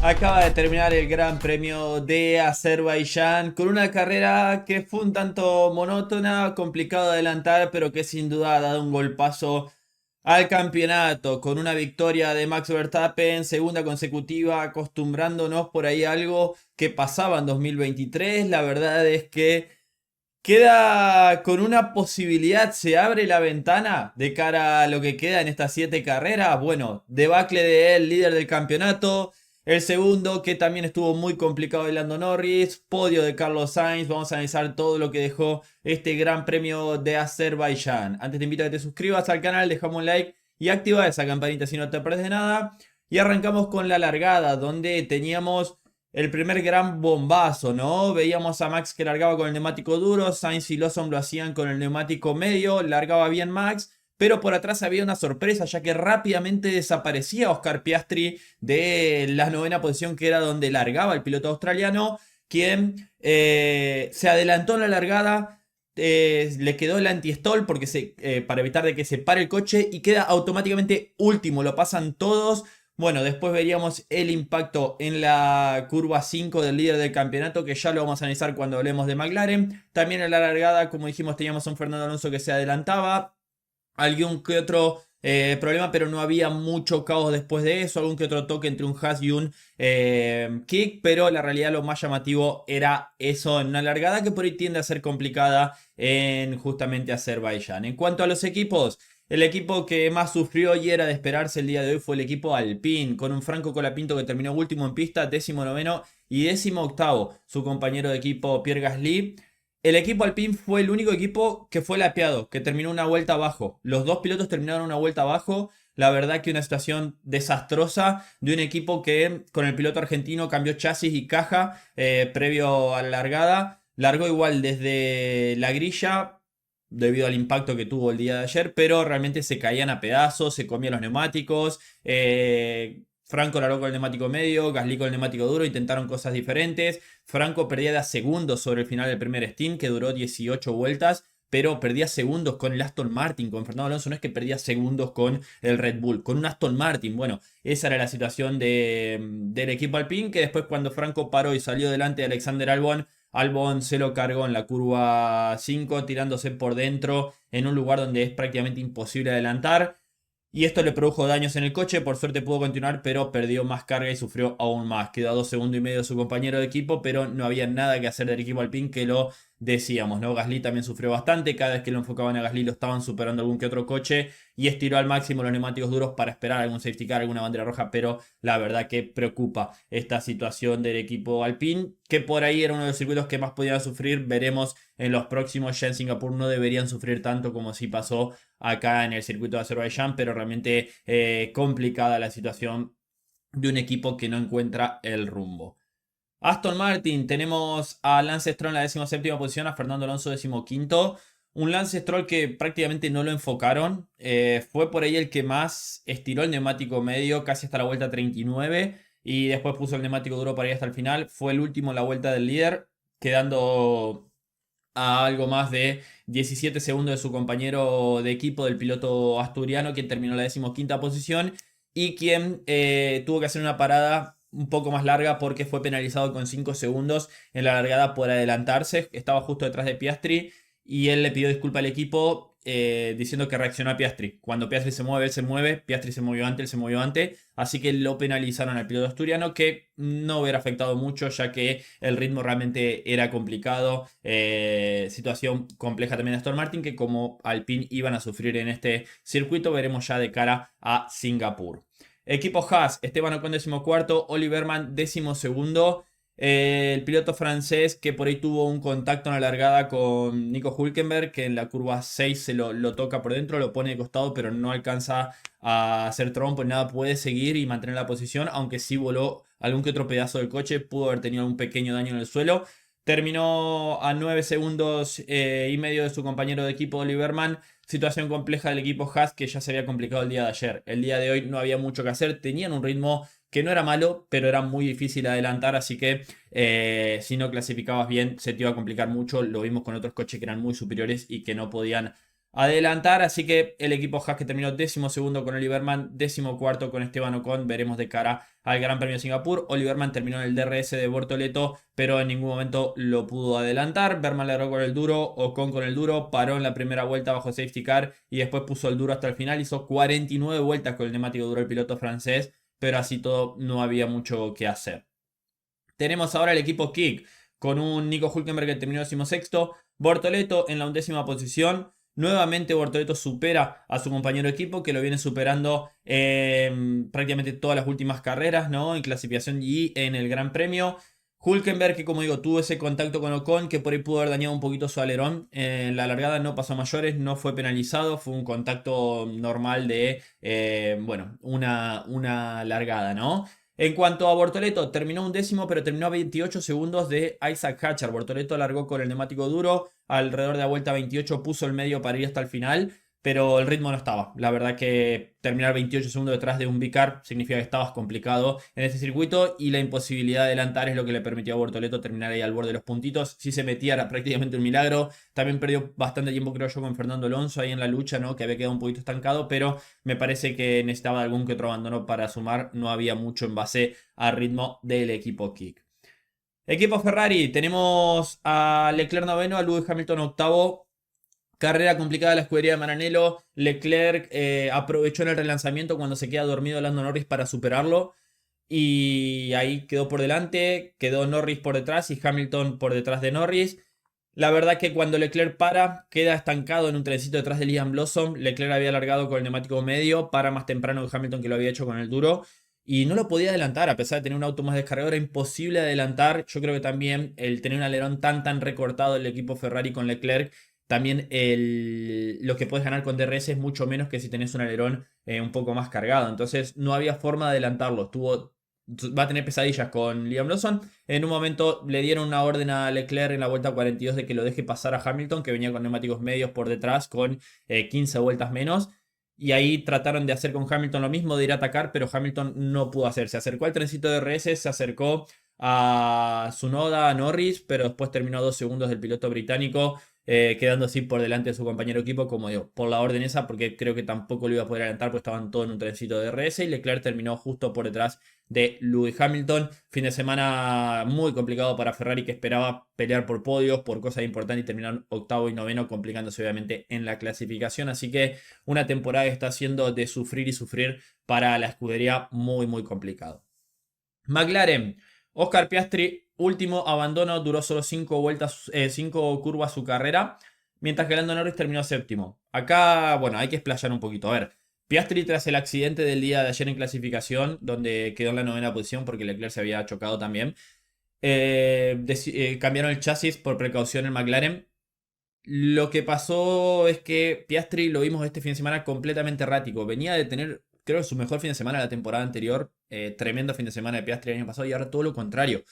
Acaba de terminar el Gran Premio de Azerbaiyán con una carrera que fue un tanto monótona, complicado de adelantar, pero que sin duda ha dado un golpazo al campeonato con una victoria de Max Verstappen, segunda consecutiva, acostumbrándonos por ahí a algo que pasaba en 2023. La verdad es que queda con una posibilidad, se abre la ventana de cara a lo que queda en estas 7 carreras. Bueno, debacle de él, líder del campeonato. El segundo, que también estuvo muy complicado de Lando Norris. Podio de Carlos Sainz. Vamos a analizar todo lo que dejó este Gran Premio de Azerbaiyán. Antes te invito a que te suscribas al canal, dejamos un like y activa esa campanita si no te perdés de nada. Y arrancamos con la largada, donde teníamos el primer gran bombazo, ¿no? Veíamos a Max que largaba con el neumático duro, Sainz y Lawson lo hacían con el neumático medio, largaba bien Max, pero por atrás había una sorpresa, ya que rápidamente desaparecía Oscar Piastri de la novena posición, que era donde largaba el piloto australiano, quien se adelantó en la largada. Le quedó el anti-stall para evitar de que se pare el coche y queda automáticamente último, lo pasan todos. Bueno, después veríamos el impacto en la curva 5 del líder del campeonato, que ya lo vamos a analizar cuando hablemos de McLaren. También en la largada, como dijimos, teníamos a un Fernando Alonso que se adelantaba. Algún que otro problema, pero no había mucho caos después de eso. Algún que otro toque entre un Haas y un Kick, pero la realidad lo más llamativo era eso en una largada que por ahí tiende a ser complicada en justamente Azerbaiyán. En cuanto a los equipos, el equipo que más sufrió y era de esperarse el día de hoy fue el equipo Alpine, con un Franco Colapinto que terminó último en pista, 19º y 18º su compañero de equipo Pierre Gasly. El equipo Alpine fue el único equipo que fue lapeado, que terminó una vuelta abajo. Los dos pilotos terminaron una vuelta abajo. La verdad que una situación desastrosa de un equipo que con el piloto argentino cambió chasis y caja previo a la largada. Largó igual desde la grilla debido al impacto que tuvo el día de ayer, pero realmente se caían a pedazos, se comían los neumáticos. Franco largó con el neumático medio, Gasly con el neumático duro, intentaron cosas diferentes. Franco perdía de segundos sobre el final del primer stint, que duró 18 vueltas, pero perdía segundos con el Aston Martin. Con Fernando Alonso no es que perdía segundos con el Red Bull, con un Aston Martin. Bueno, esa era la situación del equipo Alpine, que después cuando Franco paró y salió delante de Alexander Albon, Albon se lo cargó en la curva 5, tirándose por dentro en un lugar donde es prácticamente imposible adelantar. Y esto le produjo daños en el coche, por suerte pudo continuar, pero perdió más carga y sufrió aún más. Quedó a 2 segundos y medio de su compañero de equipo, pero no había nada que hacer del equipo Alpine, que lo decíamos, ¿no? Gasly también sufrió bastante, cada vez que lo enfocaban a Gasly lo estaban superando algún que otro coche y estiró al máximo los neumáticos duros para esperar algún safety car, alguna bandera roja, pero la verdad que preocupa esta situación del equipo Alpine, que por ahí era uno de los circuitos que más podían sufrir. Veremos en los próximos, ya en Singapur no deberían sufrir tanto como si pasó acá en el circuito de Azerbaiyán, pero realmente complicada la situación de un equipo que no encuentra el rumbo. Aston Martin, tenemos a Lance Stroll en la 17ª posición, a Fernando Alonso 15º. Un Lance Stroll que prácticamente no lo enfocaron. Fue por ahí el que más estiró el neumático medio, casi hasta la vuelta 39. Y después puso el neumático duro para ir hasta el final. Fue el último en la vuelta del líder, quedando a algo más de 17 segundos de su compañero de equipo, del piloto asturiano, quien terminó la 15ª posición y quien tuvo que hacer una parada un poco más larga porque fue penalizado con 5 segundos en la largada por adelantarse. Estaba justo detrás de Piastri y él le pidió disculpa al equipo diciendo que reaccionó a Piastri. Cuando Piastri se mueve, él se mueve. Piastri se movió antes, él se movió antes. Así que lo penalizaron al piloto asturiano, que no hubiera afectado mucho, ya que el ritmo realmente era complicado. Situación compleja también de Aston Martin, que como Alpine iban a sufrir en este circuito. Veremos ya de cara a Singapur. Equipo Haas, Esteban Ocon 14º, Oliverman 12º. El piloto francés que por ahí tuvo un contacto en la largada con Nico Hülkenberg, que en la curva 6 lo toca por dentro, lo pone de costado, pero no alcanza a hacer trompo, nada, puede seguir y mantener la posición, aunque sí voló algún que otro pedazo del coche, pudo haber tenido un pequeño daño en el suelo. Terminó a 9 segundos y medio de su compañero de equipo Oliverman. Situación compleja del equipo Haas, que ya se había complicado el día de ayer. El día de hoy no había mucho que hacer, tenían un ritmo que no era malo, pero era muy difícil adelantar, así que si no clasificabas bien se te iba a complicar mucho. Lo vimos con otros coches que eran muy superiores y que no podían adelantar, así que el equipo Haas que terminó 12º con Oliver Mann, 14º con Esteban Ocon, veremos de cara al Gran Premio de Singapur. Oliver Mann terminó en el DRS de Bortoleto, pero en ningún momento lo pudo adelantar. Berman le con el duro, Ocon con el duro, paró en la primera vuelta bajo safety car y después puso el duro hasta el final, hizo 49 vueltas con el neumático duro el piloto francés, pero así todo no había mucho que hacer. Tenemos ahora el equipo Kick con un Nico Hülkenberg que terminó 16º, Bortoleto en la 11ª posición. Nuevamente Bortoleto supera a su compañero de equipo que lo viene superando prácticamente todas las últimas carreras, ¿no? En clasificación y en el Gran Premio. Hülkenberg que, como digo, tuvo ese contacto con Ocon que por ahí pudo haber dañado un poquito su alerón. En la largada no pasó a mayores, no fue penalizado, fue un contacto normal de, bueno, una largada, ¿no? En cuanto a Bortoleto, terminó 11º, pero terminó a 28 segundos de Isaac Hatcher. Bortoleto largó con el neumático duro, alrededor de la vuelta 28 puso el medio para ir hasta el final, pero el ritmo no estaba. La verdad que terminar 28 segundos detrás de un Vicar significa que estabas complicado en este circuito y la imposibilidad de adelantar es lo que le permitió a Bortoleto terminar ahí al borde de los puntitos. Si se metía era prácticamente un milagro. También perdió bastante tiempo, creo yo, con Fernando Alonso ahí en la lucha, ¿no? Que había quedado un poquito estancado, pero me parece que necesitaba algún que otro abandono para sumar. No había mucho en base al ritmo del equipo Kick. Equipo Ferrari, tenemos a Leclerc noveno, a Lewis Hamilton octavo. Carrera complicada de la escudería de Maranello. Leclerc aprovechó en el relanzamiento cuando se queda dormido Lando Norris para superarlo. Y ahí quedó por delante, quedó Norris por detrás y Hamilton por detrás de Norris. La verdad que cuando Leclerc para, queda estancado en un trencito detrás de Liam Lawson. Leclerc había alargado con el neumático medio, para más temprano que Hamilton que lo había hecho con el duro. Y no lo podía adelantar, a pesar de tener un auto más descargado, era imposible adelantar. Yo creo que también el tener un alerón tan recortado del equipo Ferrari con Leclerc, también lo que puedes ganar con DRS es mucho menos que si tenés un alerón un poco más cargado. Entonces no había forma de adelantarlo. Va a tener pesadillas con Liam Lawson. En un momento le dieron una orden a Leclerc en la vuelta 42 de que lo deje pasar a Hamilton, que venía con neumáticos medios por detrás con 15 vueltas menos. Y ahí trataron de hacer con Hamilton lo mismo, de ir a atacar, pero Hamilton no pudo hacer. Se acercó al trencito de RS, se acercó a Tsunoda, a Norris, pero después terminó a 2 segundos del piloto británico, quedando así por delante de su compañero de equipo, como digo, por la orden esa, porque creo que tampoco lo iba a poder adelantar, porque estaban todos en un trencito de RS, y Leclerc terminó justo por detrás de Lewis Hamilton. Fin de semana muy complicado para Ferrari, que esperaba pelear por podios, por cosas importantes, y terminaron octavo y noveno, complicándose obviamente en la clasificación. Así que una temporada que está haciendo de sufrir y sufrir para la escudería, muy complicado. McLaren, Oscar Piastri, último abandono, duró solo 5 vueltas, 5 curvas su carrera, mientras que Lando Norris terminó séptimo. Acá, bueno, hay que explayar un poquito. A ver, Piastri tras el accidente del día de ayer en clasificación, donde quedó en la 9ª posición porque Leclerc se había chocado también, cambiaron el chasis por precaución en McLaren. Lo que pasó es que Piastri lo vimos este fin de semana completamente errático. Venía de tener, creo, su mejor fin de semana la temporada anterior. Tremendo fin de semana de Piastri el año pasado y ahora todo lo contrario.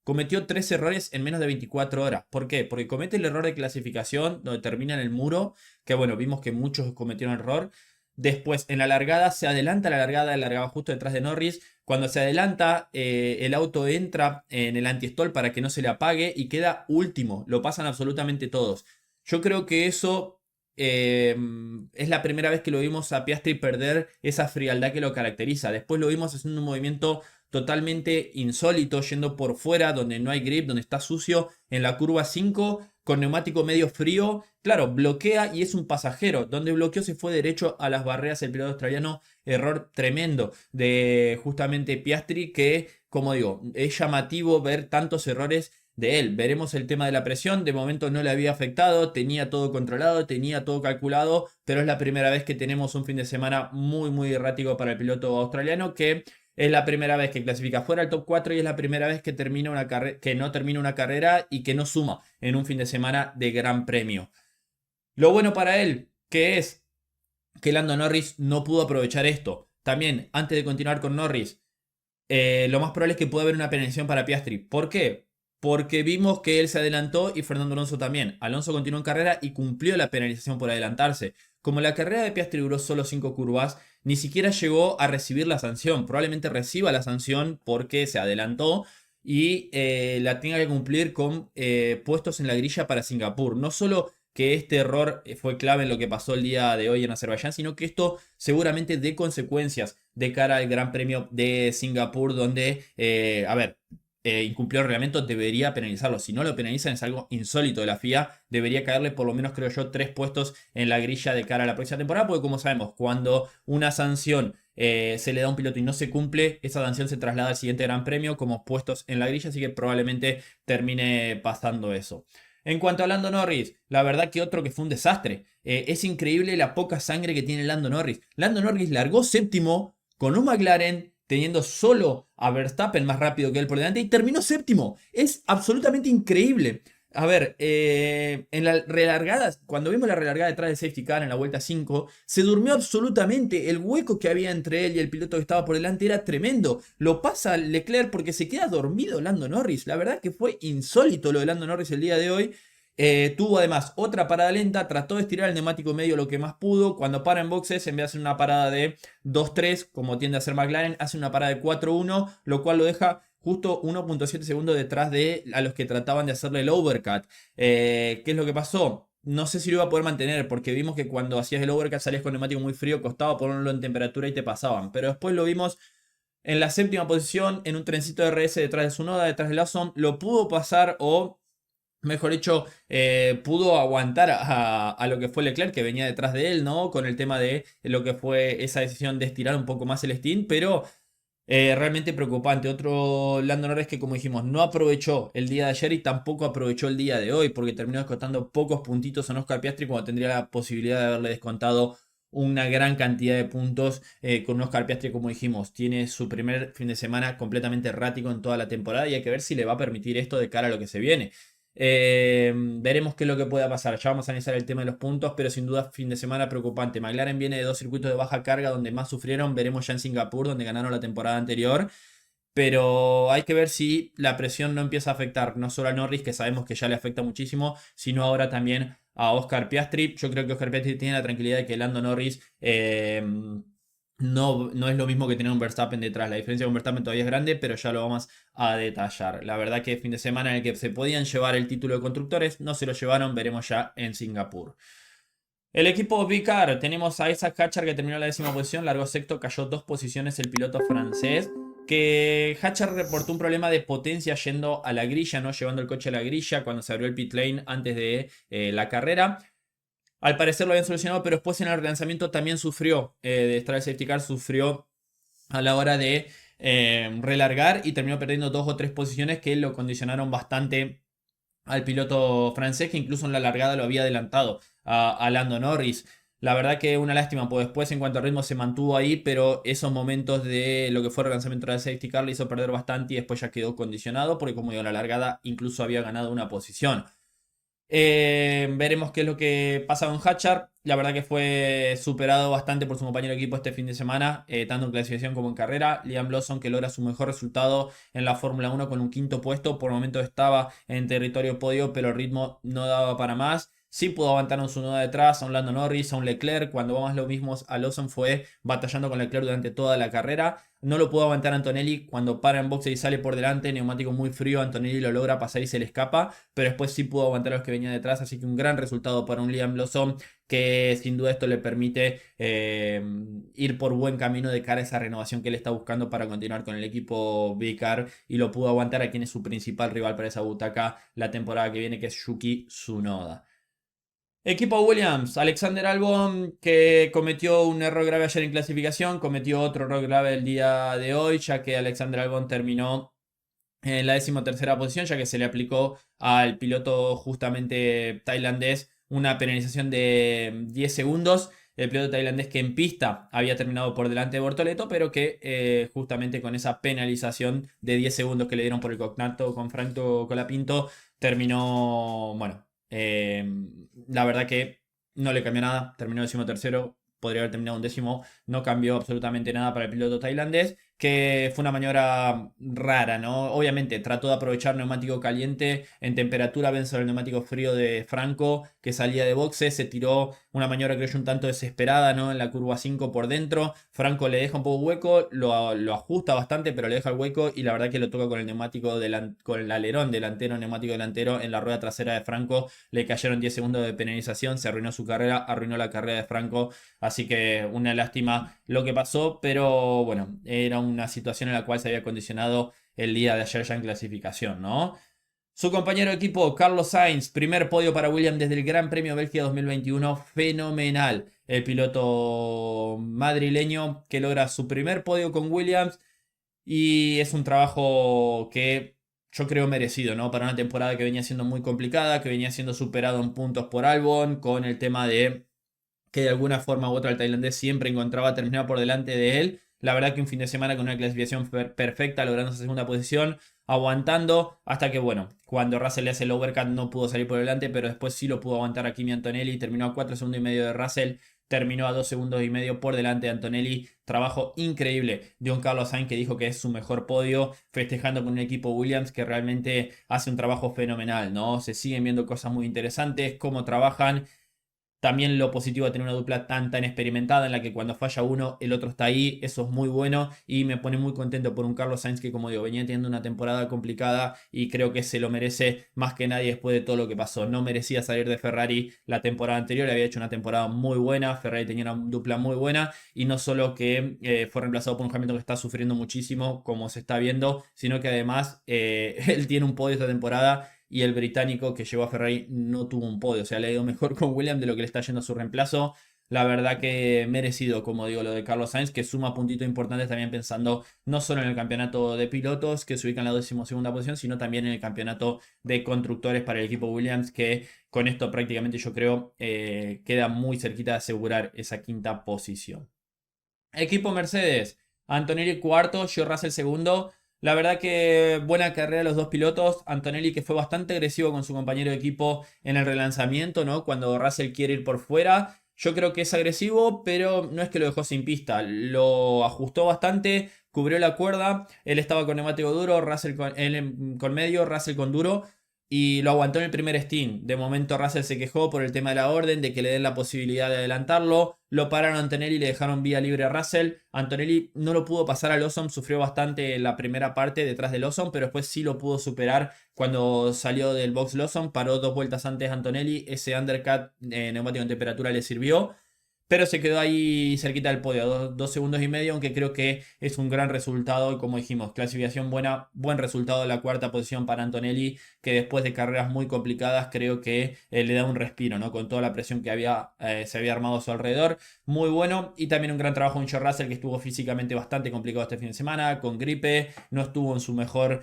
Cometió 3 errores en menos de 24 horas. ¿Por qué? Porque comete el error de clasificación donde termina en el muro, que bueno, vimos que muchos cometieron error. Después, en la largada, se adelanta la largada, largaba justo detrás de Norris. Cuando se adelanta, el auto entra en el anti-stall para que no se le apague y queda último. Lo pasan absolutamente todos. Yo creo que eso es la primera vez que lo vimos a Piastri perder esa frialdad que lo caracteriza. Después lo vimos haciendo un movimiento totalmente insólito, yendo por fuera, donde no hay grip, donde está sucio, en la curva 5, con neumático medio frío. Claro, bloquea y es un pasajero. Donde bloqueó se fue derecho a las barreras el piloto australiano. Error tremendo de justamente Piastri, que, como digo, es llamativo ver tantos errores de él. Veremos el tema de la presión. De momento no le había afectado, tenía todo controlado, tenía todo calculado, pero es la primera vez que tenemos un fin de semana muy errático para el piloto australiano, que es la primera vez que clasifica fuera del top 4 y es la primera vez que, que no termina una carrera y que no suma en un fin de semana de Gran Premio. Lo bueno para él, que es que Lando Norris no pudo aprovechar esto. También, antes de continuar con Norris, lo más probable es que pueda haber una penalización para Piastri. ¿Por qué? Porque vimos que él se adelantó y Fernando Alonso también. Alonso continuó en carrera y cumplió la penalización por adelantarse. Como la carrera de Piastri duró solo 5 curvas, ni siquiera llegó a recibir la sanción. Probablemente reciba la sanción porque se adelantó y la tenga que cumplir con puestos en la grilla para Singapur. No solo que este error fue clave en lo que pasó el día de hoy en Azerbaiyán, sino que esto seguramente dé consecuencias de cara al Gran Premio de Singapur, donde, a ver, incumplió el reglamento, debería penalizarlo. Si no lo penalizan es algo insólito de la FIA. Debería caerle por lo menos, creo yo, 3 puestos en la grilla de cara a la próxima temporada. Porque como sabemos, cuando una sanción se le da a un piloto y no se cumple, esa sanción se traslada al siguiente Gran Premio como puestos en la grilla. Así que probablemente termine pasando eso. En cuanto a Lando Norris, la verdad que otro que fue un desastre. Es increíble la poca sangre que tiene Lando Norris. Lando Norris largó séptimo con un McLaren teniendo solo a Verstappen más rápido que él por delante y terminó séptimo. Es absolutamente increíble. A ver, en la relargada, cuando vimos la relargada detrás de Safety Car en la vuelta 5, se durmió absolutamente. El hueco que había entre él y el piloto que estaba por delante era tremendo. Lo pasa Leclerc porque se queda dormido Lando Norris. La verdad que fue insólito lo de Lando Norris el día de hoy. Tuvo además otra parada lenta, trató de estirar el neumático medio lo que más pudo. Cuando para en boxes, en vez de hacer una parada de 2-3, como tiende a hacer McLaren, hace una parada de 4-1, lo cual lo deja justo 1.7 segundos detrás de a los que trataban de hacerle el overcut. ¿Qué es lo que pasó? No sé si lo iba a poder mantener, porque vimos que cuando hacías el overcut salías con neumático muy frío, costaba ponerlo en temperatura y te pasaban. Pero después lo vimos en la séptima posición, en un trencito de RS detrás de Tsunoda, detrás de Lawson, lo pudo pasar o mejor dicho, pudo aguantar a lo que fue Leclerc, que venía detrás de él, ¿no? Con el tema de lo que fue esa decisión de estirar un poco más el stint, pero realmente preocupante. Otro Lando Norris que, como dijimos, no aprovechó el día de ayer y tampoco aprovechó el día de hoy, porque terminó descontando pocos puntitos a Oscar Piastri cuando tendría la posibilidad de haberle descontado una gran cantidad de puntos con Oscar Piastri, como dijimos, tiene su primer fin de semana completamente errático en toda la temporada y hay que ver si le va a permitir esto de cara a lo que se viene. Veremos qué es lo que pueda pasar. Ya vamos a analizar el tema de los puntos, pero sin duda fin de semana preocupante. McLaren viene de 2 circuitos de baja carga donde más sufrieron. Veremos ya en Singapur, donde ganaron la temporada anterior. Pero hay que ver si la presión no empieza a afectar no solo a Norris, que sabemos que ya le afecta muchísimo, sino ahora también a Oscar Piastri. Yo creo que Oscar Piastri tiene la tranquilidad de que Lando Norris no es lo mismo que tener un Verstappen detrás. La diferencia con Verstappen todavía es grande, pero ya lo vamos a detallar. La verdad que fin de semana en el que se podían llevar el título de constructores, no se lo llevaron, veremos ya en Singapur. El equipo Vicar, tenemos a Isaac Hatcher que terminó la 10ª posición, largó sexto, cayó 2 posiciones el piloto francés. Que Hatcher reportó un problema de potencia yendo a la grilla, no llevando el coche a la grilla cuando se abrió el pit lane antes de la carrera. Al parecer lo habían solucionado, pero después en el relanzamiento también sufrió, de estar el safety car, sufrió a la hora de relargar y terminó perdiendo 2 o 3 posiciones que lo condicionaron bastante al piloto francés, que incluso en la largada lo había adelantado a Lando Norris. La verdad que una lástima, pues después en cuanto al ritmo se mantuvo ahí, pero esos momentos de lo que fue el relanzamiento del safety car le hizo perder bastante y después ya quedó condicionado, porque como digo, la largada incluso había ganado una posición. Veremos qué es lo que pasa con Hatchard. La verdad que fue superado bastante por su compañero de equipo este fin de semana, tanto en clasificación como en carrera. Liam Lawson, que logra su mejor resultado en la Fórmula 1 con un quinto puesto. Por el momento estaba en territorio podio, pero el ritmo no daba para más. Sí pudo aguantar a un Tsunoda detrás, a un Lando Norris, a un Leclerc. Cuando vamos lo mismo, a Lawson fue batallando con Leclerc durante toda la carrera. No lo pudo aguantar Antonelli cuando para en boxe y sale por delante. Neumático muy frío, Antonelli lo logra pasar y se le escapa. Pero después sí pudo aguantar a los que venían detrás. Así que un gran resultado para un Liam Lawson, que sin duda esto le permite ir por buen camino de cara a esa renovación que él está buscando para continuar con el equipo Vicar. Y lo pudo aguantar a quien es su principal rival para esa butaca la temporada que viene, que es Yuki Tsunoda. Equipo Williams, Alexander Albon, que cometió un error grave ayer en clasificación, cometió otro error grave el día de hoy, ya que Alexander Albon terminó en la 13ª posición, ya que se le aplicó al piloto justamente tailandés una penalización de 10 segundos. El piloto tailandés que en pista había terminado por delante de Bortoleto, pero que justamente con esa penalización de 10 segundos que le dieron por el contacto con Franco Colapinto, terminó, bueno, la verdad que no le cambió nada, terminó 13º, podría haber terminado 11º, no cambió absolutamente nada para el piloto tailandés. que fue una maniobra rara, ¿no? Obviamente trató de aprovechar neumático caliente en temperatura, vence el neumático frío de Franco, que salía de boxes, se tiró una maniobra creo yo un tanto desesperada, ¿no? En la curva 5 por dentro, Franco le deja un poco hueco, lo ajusta bastante, pero le deja el hueco y la verdad que lo toca con el neumático, con el alerón delantero, neumático delantero en la rueda trasera de Franco, le cayeron 10 segundos de penalización, se arruinó su carrera, arruinó la carrera de Franco. Así que una lástima lo que pasó, pero bueno, era una situación en la cual se había condicionado el día de ayer ya en clasificación, ¿no? Su compañero de equipo, Carlos Sainz, primer podio para Williams desde el Gran Premio Bélgica 2021, fenomenal. El piloto madrileño que logra su primer podio con Williams y es un trabajo que yo creo merecido, ¿no? Para una temporada que venía siendo muy complicada, que venía siendo superado en puntos por Albon, con el tema de que de alguna forma u otra el tailandés siempre encontraba terminar por delante de él. La verdad que un fin de semana con una clasificación perfecta, logrando esa segunda posición, aguantando, hasta que bueno, cuando Russell le hace el overcut no pudo salir por delante, pero después sí lo pudo aguantar a Kimi Antonelli, terminó a 4 segundos y medio de Russell, terminó a 2 segundos y medio por delante de Antonelli. Trabajo increíble de un Carlos Sainz que dijo que es su mejor podio, festejando con un equipo Williams que realmente hace un trabajo fenomenal, ¿no? Se siguen viendo cosas muy interesantes, cómo trabajan. También lo positivo de tener una dupla tan experimentada en la que cuando falla uno, el otro está ahí. Eso es muy bueno y me pone muy contento por un Carlos Sainz que, como digo, venía teniendo una temporada complicada y creo que se lo merece más que nadie después de todo lo que pasó. No merecía salir de Ferrari la temporada anterior, había hecho una temporada muy buena, Ferrari tenía una dupla muy buena y no solo que fue reemplazado por un Hamilton que está sufriendo muchísimo, como se está viendo, sino que además él tiene un podio esta temporada y el británico que llevó a Ferrari no tuvo un podio. O sea, le ha ido mejor con Williams de lo que le está yendo a su reemplazo. La verdad que merecido, como digo, lo de Carlos Sainz, que suma puntitos importantes también pensando no solo en el campeonato de pilotos, que se ubica en la 12ª posición, sino también en el campeonato de constructores para el equipo Williams, que con esto prácticamente yo creo queda muy cerquita de asegurar esa quinta posición. Equipo Mercedes, Antonelli cuarto, George Russell segundo. La verdad que buena carrera de los dos pilotos. Antonelli que fue bastante agresivo con su compañero de equipo en el relanzamiento, ¿no? Cuando Russell quiere ir por fuera. Yo creo que es agresivo, pero no es que lo dejó sin pista. Lo ajustó bastante, cubrió la cuerda. Él estaba con neumático duro, Russell con medio, Russell con duro. Y lo aguantó en el primer stint. De momento Russell se quejó por el tema de la orden, de que le den la posibilidad de adelantarlo. Lo pararon a Antonelli y le dejaron vía libre a Russell. Antonelli no lo pudo pasar a Lawson, sufrió bastante la primera parte detrás de Lawson, pero después sí lo pudo superar cuando salió del box Lawson. Paró 2 vueltas antes Antonelli. Ese undercut neumático en temperatura le sirvió. Pero se quedó ahí cerquita del podio, 2 segundos y medio, aunque creo que es un gran resultado. Y como dijimos, clasificación buena, buen resultado de la cuarta posición para Antonelli, que después de carreras muy complicadas creo que le da un respiro, ¿no? Con toda la presión que se había armado a su alrededor. Muy bueno. Y también un gran trabajo en George Russell, que estuvo físicamente bastante complicado este fin de semana, con gripe, no estuvo en su mejor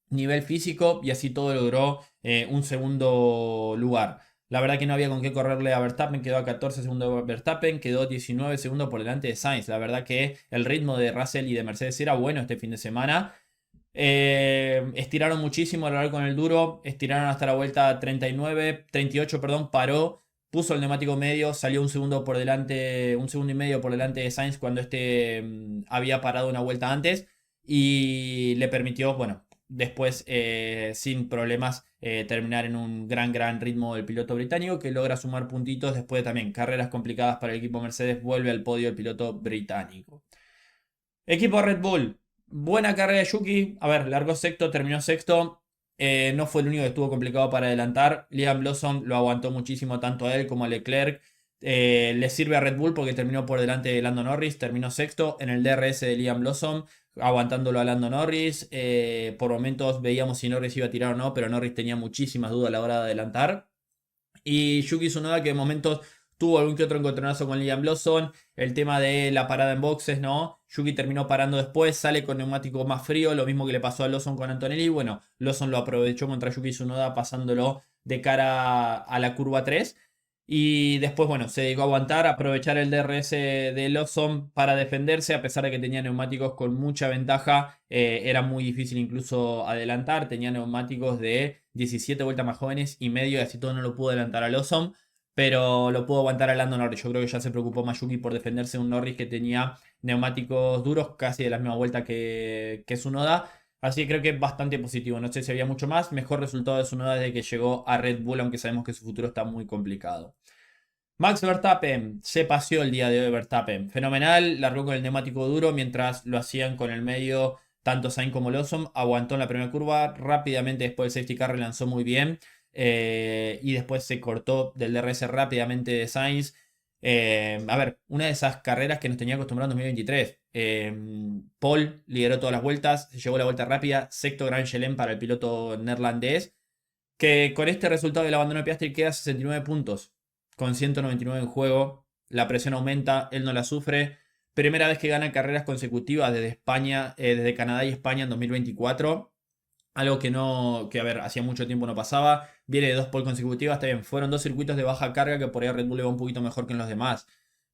nivel físico y así todo logró un segundo lugar. La verdad que no había con qué correrle a Verstappen, quedó a 14 segundos de Verstappen, quedó 19 segundos por delante de Sainz. La verdad que el ritmo de Russell y de Mercedes era bueno este fin de semana. Estiraron muchísimo a lo largo con el duro, estiraron hasta la vuelta 38, perdón, paró, puso el neumático medio, salió un segundo por delante, un segundo y medio por delante de Sainz cuando este había parado una vuelta antes y le permitió, bueno, después sin problemas terminar en un gran ritmo del piloto británico que logra sumar puntitos después de también carreras complicadas para el equipo Mercedes, vuelve al podio el piloto británico. Equipo Red Bull, buena carrera de Yuki, a ver, largó sexto, terminó sexto, no fue el único que estuvo complicado para adelantar, Liam Lawson lo aguantó muchísimo tanto a él como a Leclerc. Le sirve a Red Bull porque terminó por delante de Lando Norris, terminó sexto en el DRS de Liam Lawson, aguantándolo a Lando Norris. Por momentos veíamos si Norris iba a tirar o no, pero Norris tenía muchísimas dudas a la hora de adelantar. Y Yuki Tsunoda que en momentos tuvo algún que otro encontronazo con Liam Lawson. El tema de la parada en boxes, ¿no? Yuki terminó parando después, sale con neumático más frío, lo mismo que le pasó a Lawson con Antonelli. Bueno, Lawson lo aprovechó contra Yuki Tsunoda pasándolo de cara a la curva 3. Y después, bueno, se dedicó a aguantar, a aprovechar el DRS de Lawson para defenderse, a pesar de que tenía neumáticos con mucha ventaja. Era muy difícil incluso adelantar, tenía neumáticos de 17 vueltas más jóvenes y medio, y así todo no lo pudo adelantar a Lawson. pero lo pudo aguantar a Lando Norris. Yo creo que ya se preocupó Mayuki por defenderse de un Norris que tenía neumáticos duros, casi de la misma vuelta que Tsunoda. Así que creo que es bastante positivo. No sé si había mucho más. Mejor resultado de Tsunoda desde que llegó a Red Bull, aunque sabemos que su futuro está muy complicado. Max Verstappen se paseó el día de hoy. Verstappen, fenomenal, largó con el neumático duro mientras lo hacían con el medio tanto Sainz como Lawson. Aguantó en la primera curva, rápidamente después del safety car relanzó muy bien, y después se cortó del DRS rápidamente de Sainz. A ver, una de esas carreras que nos tenía acostumbrado en 2023. Paul lideró todas las vueltas, se llevó la vuelta rápida, sexto Gran Chelem para el piloto neerlandés, que con este resultado del abandono de Piastri queda 69 puntos, con 199 en juego. La presión aumenta, él no la sufre. Primera vez que gana carreras consecutivas desde España, desde Canadá y España en 2024. Algo que no, que a ver, hacía mucho tiempo no pasaba. Viene de dos pole consecutivas, está bien. Fueron dos circuitos de baja carga que por ahí Red Bull le va un poquito mejor que en los demás.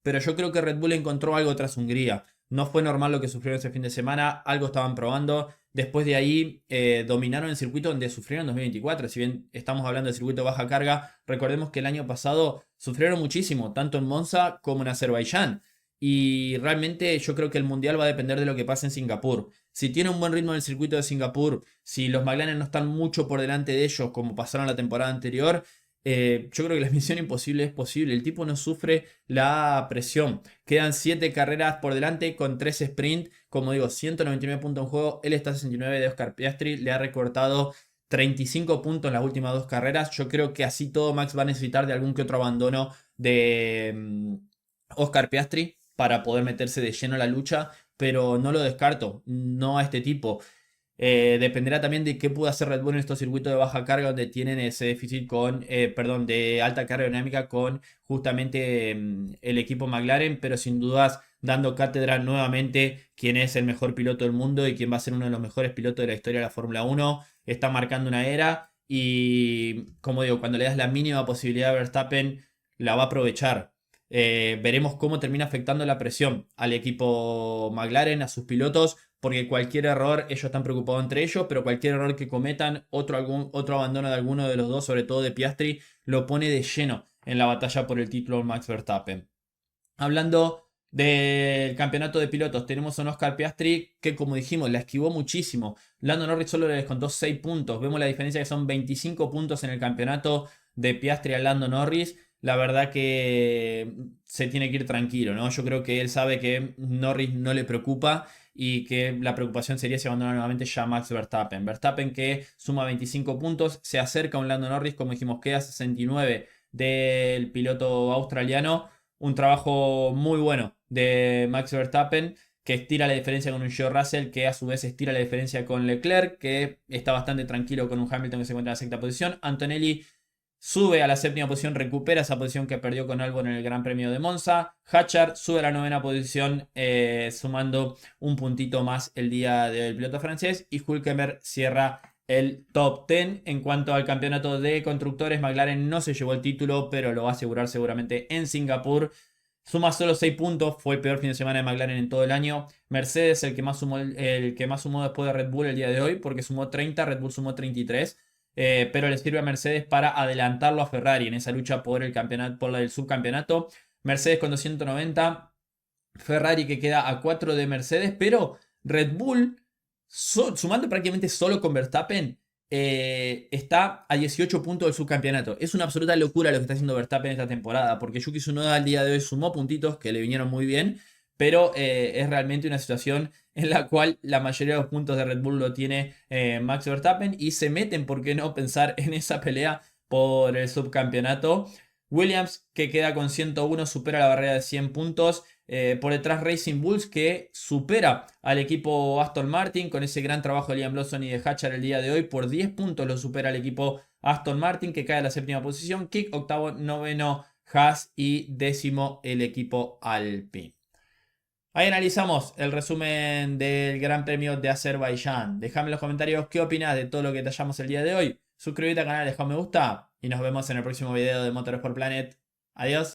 Pero yo creo que Red Bull encontró algo tras Hungría. No fue normal lo que sufrieron ese fin de semana, algo estaban probando. Después de ahí dominaron el circuito donde sufrieron en 2024. Si bien estamos hablando del circuito de baja carga, recordemos que el año pasado sufrieron muchísimo, tanto en Monza como en Azerbaiyán. Y realmente yo creo que el mundial va a depender de lo que pase en Singapur. Si tiene un buen ritmo en el circuito de Singapur, si los McLaren no están mucho por delante de ellos como pasaron la temporada anterior, yo creo que la misión imposible es posible. El tipo no sufre la presión. Quedan 7 carreras por delante con 3 sprint. Como digo, 199 puntos en juego. Él está a 69 de Oscar Piastri. Le ha recortado 35 puntos en las últimas 2 carreras. Yo creo que así todo Max va a necesitar de algún que otro abandono de Oscar Piastri para poder meterse de lleno a la lucha. Pero no lo descarto. No a este tipo. Dependerá también de qué pueda hacer Red Bull en estos circuitos de baja carga donde tienen ese déficit con, perdón, de alta carga dinámica con justamente el equipo McLaren, pero sin dudas dando cátedra nuevamente quién es el mejor piloto del mundo y quién va a ser uno de los mejores pilotos de la historia de la Fórmula 1. Está marcando una era y, como digo, cuando le das la mínima posibilidad a Verstappen, la va a aprovechar. Veremos cómo termina afectando la presión al equipo McLaren, a sus pilotos, porque cualquier error, ellos están preocupados entre ellos, pero cualquier error que cometan, otro abandono de alguno de los dos, sobre todo de Piastri, lo pone de lleno en la batalla por el título Max Verstappen. Hablando del campeonato de pilotos, tenemos a un Oscar Piastri que, como dijimos, la esquivó muchísimo. Lando Norris solo le descontó 6 puntos. Vemos la diferencia que son 25 puntos en el campeonato de Piastri a Lando Norris. La verdad que se tiene que ir tranquilo, ¿no? Yo creo que él sabe que Norris no le preocupa y que la preocupación sería si abandona nuevamente ya Max Verstappen. Verstappen que suma 25 puntos, se acerca a un Lando Norris, como dijimos, queda 69 del piloto australiano. Un trabajo muy bueno de Max Verstappen, que estira la diferencia con un George Russell, que a su vez estira la diferencia con Leclerc, que está bastante tranquilo con un Hamilton que se encuentra en la sexta posición. Antonelli sube a la séptima posición, recupera esa posición que perdió con Albon en el Gran Premio de Monza. Hatchard sube a la novena posición, sumando un puntito más el día del piloto francés. Y Hülkenberg cierra el top 10. En cuanto al campeonato de constructores, McLaren no se llevó el título, pero lo va a asegurar seguramente en Singapur. Suma solo 6 puntos, fue el peor fin de semana de McLaren en todo el año. Mercedes, el que más sumó, el que más sumó después de Red Bull el día de hoy, porque sumó 30, Red Bull sumó 33. Pero le sirve a Mercedes para adelantarlo a Ferrari en esa lucha por el campeonato, por el subcampeonato. Mercedes con 290, Ferrari que queda a 4 de Mercedes, pero Red Bull, sumando prácticamente solo con Verstappen, está a 18 puntos del subcampeonato. Es una absoluta locura lo que está haciendo Verstappen esta temporada, porque Yuki Tsunoda al día de hoy sumó puntitos que le vinieron muy bien, pero es realmente una situación en la cual la mayoría de los puntos de Red Bull lo tiene Max Verstappen y se meten, ¿por qué no?, pensar en esa pelea por el subcampeonato. Williams, que queda con 101, supera la barrera de 100 puntos. Por detrás Racing Bulls, que supera al equipo Aston Martin con ese gran trabajo de Liam Lawson y de Hatcher el día de hoy. Por 10 puntos lo supera el equipo Aston Martin, que cae a la séptima posición. Kick, octavo, noveno Haas y décimo el equipo Alpine. Ahí analizamos el resumen del Gran Premio de Azerbaiyán. Déjame en los comentarios qué opinas de todo lo que tallamos el día de hoy. Suscríbete al canal, deja un me gusta y nos vemos en el próximo video de Motorsport Planet. Adiós.